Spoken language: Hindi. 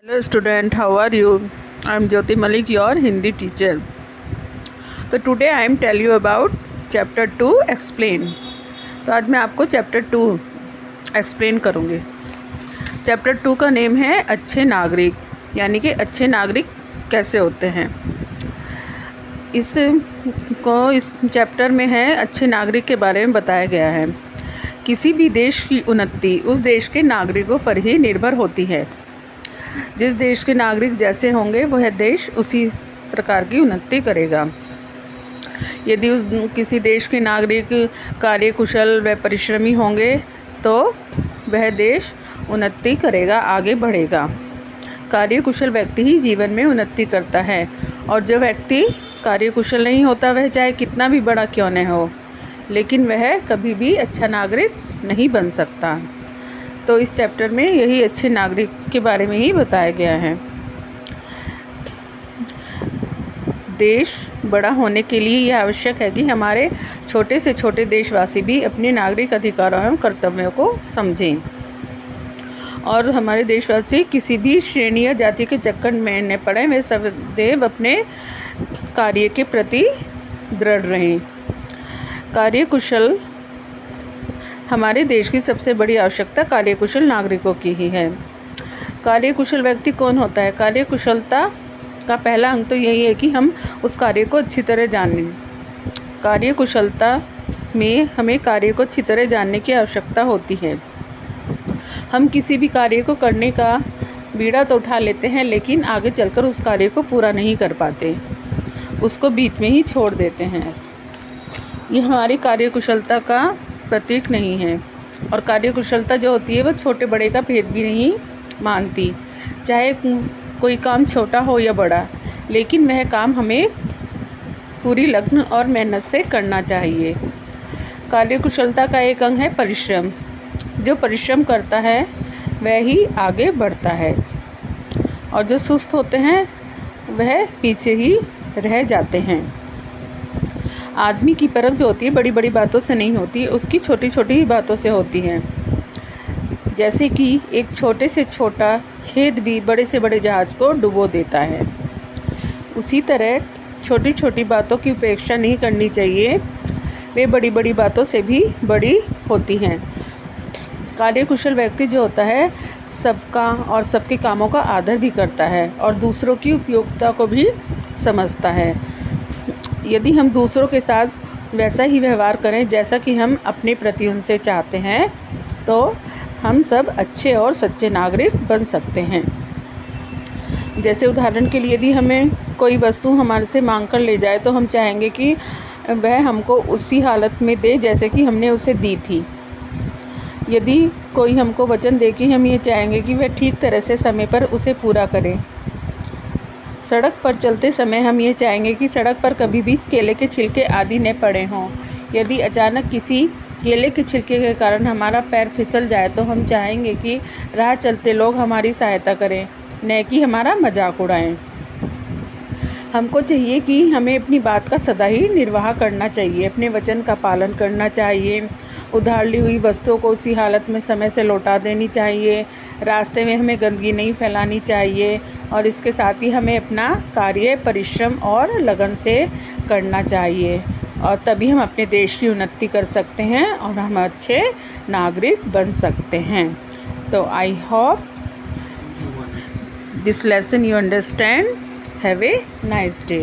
Hello student, how are you? I am Jyoti Malik, your Hindi teacher. तो today I am tell you about chapter 2 explain. तो आज मैं आपको chapter 2 explain करूँगी. chapter 2 का नेम है अच्छे नागरिक, यानी कि अच्छे नागरिक कैसे होते हैं. इस चैप्टर में है अच्छे नागरिक के बारे में बताया गया है. किसी भी देश की उन्नति उस देश के नागरिकों पर ही निर्भर होती है. जिस देश के नागरिक जैसे होंगे वह देश उसी प्रकार की उन्नति करेगा. यदि किसी देश के नागरिक कार्यकुशल व परिश्रमी होंगे तो वह देश उन्नति करेगा, आगे बढ़ेगा. कार्यकुशल व्यक्ति ही जीवन में उन्नति करता है और जो व्यक्ति कार्यकुशल नहीं होता वह चाहे कितना भी बड़ा क्यों न हो, लेकिन वह कभी भी अच्छा नागरिक नहीं बन सकता. तो इस चैप्टर में यही अच्छे नागरिक के बारे में ही बताया गया है. देश बड़ा होने के लिए यह आवश्यक है कि हमारे छोटे से छोटे देशवासी भी अपने नागरिक अधिकारों एवं कर्तव्यों को समझें और हमारे देशवासी किसी भी श्रेणी या जाति के चक्कर में न पड़े. वे सदैव अपने कार्य के प्रति दृढ़ रहें. कार्यकुशल हमारे देश की सबसे बड़ी आवश्यकता कार्यकुशल नागरिकों की ही है. कार्यकुशल व्यक्ति कौन होता है? कार्यकुशलता का पहला अंग तो यही है कि हम उस कार्य को अच्छी तरह जानें. कार्यकुशलता में हमें कार्य को अच्छी तरह जानने की आवश्यकता होती है. हम किसी भी कार्य को करने का बीड़ा तो उठा लेते हैं, लेकिन आगे चलकर उस कार्य को पूरा नहीं कर पाते, उसको बीच में ही छोड़ देते हैं. ये हमारी कार्यकुशलता का प्रतीक नहीं है. और कार्यकुशलता जो होती है वह छोटे बड़े का भेद भी नहीं मानती. चाहे कोई काम छोटा हो या बड़ा, लेकिन वह काम हमें पूरी लगन और मेहनत से करना चाहिए. कार्यकुशलता का एक अंग है परिश्रम. जो परिश्रम करता है वह ही आगे बढ़ता है और जो सुस्त होते हैं वह पीछे ही रह जाते हैं. आदमी की परख जो होती है बड़ी बड़ी बातों से नहीं होती, उसकी छोटी छोटी ही बातों से होती है. जैसे कि एक छोटे से छोटा छेद भी बड़े से बड़े जहाज को डुबो देता है, उसी तरह छोटी छोटी बातों की उपेक्षा नहीं करनी चाहिए, वे बड़ी बड़ी बातों से भी बड़ी होती हैं. कार्यकुशल व्यक्ति जो होता है सबका और सबके कामों का आदर भी करता है और दूसरों की उपयोगिता को भी समझता है. यदि हम दूसरों के साथ वैसा ही व्यवहार करें जैसा कि हम अपने प्रति उनसे चाहते हैं, तो हम सब अच्छे और सच्चे नागरिक बन सकते हैं. जैसे उदाहरण के लिए यदि हमें कोई वस्तु हमारे से मांग कर ले जाए तो हम चाहेंगे कि वह हमको उसी हालत में दे जैसे कि हमने उसे दी थी. यदि कोई हमको वचन दे कि हम ये चाहेंगे कि वह ठीक तरह से समय पर उसे पूरा करे. सड़क पर चलते समय हम ये चाहेंगे कि सड़क पर कभी भी केले के छिलके आदि न पड़े हों. यदि अचानक किसी केले के छिलके के कारण हमारा पैर फिसल जाए तो हम चाहेंगे कि राह चलते लोग हमारी सहायता करें, न कि हमारा मजाक उड़ाएं. हमको चाहिए कि हमें अपनी बात का सदा ही निर्वाह करना चाहिए, अपने वचन का पालन करना चाहिए. उधार ली हुई वस्तुओं को उसी हालत में समय से लौटा देनी चाहिए. रास्ते में हमें गंदगी नहीं फैलानी चाहिए और इसके साथ ही हमें अपना कार्य परिश्रम और लगन से करना चाहिए और तभी हम अपने देश की उन्नति कर सकते हैं और हम अच्छे नागरिक बन सकते हैं. तो I hope this lesson you understand. Have a nice day.